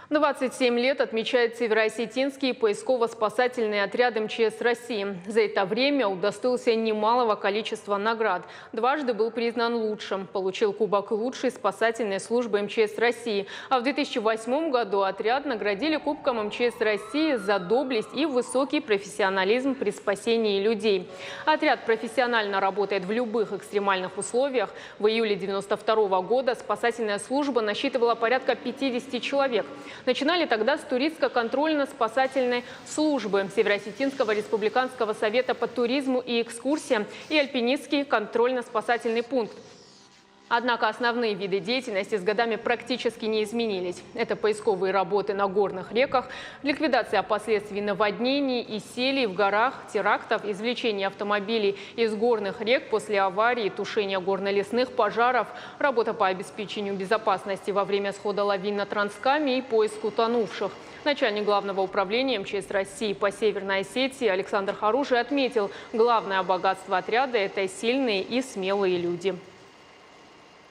27 лет отмечает Североосетинский поисково-спасательный отряд МЧС России. За это время удостоился немалого количества наград. Дважды был признан лучшим, получил кубок лучшей спасательной службы МЧС России. А в 2008 году отряд наградили кубком МЧС России за доблесть и высокий профессионализм при спасении людей. Отряд профессионально работает в любых экстремальных условиях. В июле 1992 года спасательная служба насчитывала порядка 50 человек. Начинали тогда с туристско-контрольно-спасательной службы Североосетинского республиканского совета по туризму и экскурсиям и альпинистский контрольно-спасательный пункт. Однако основные виды деятельности с годами практически не изменились. Это поисковые работы на горных реках, ликвидация последствий наводнений и селей в горах, терактов, извлечение автомобилей из горных рек после аварий, тушение горно-лесных пожаров, работа по обеспечению безопасности во время схода лавин на Транскаме и поиск утонувших. Начальник Главного управления МЧС России по Северной Осетии Александр Харужий отметил, главное богатство отряда – это сильные и смелые люди.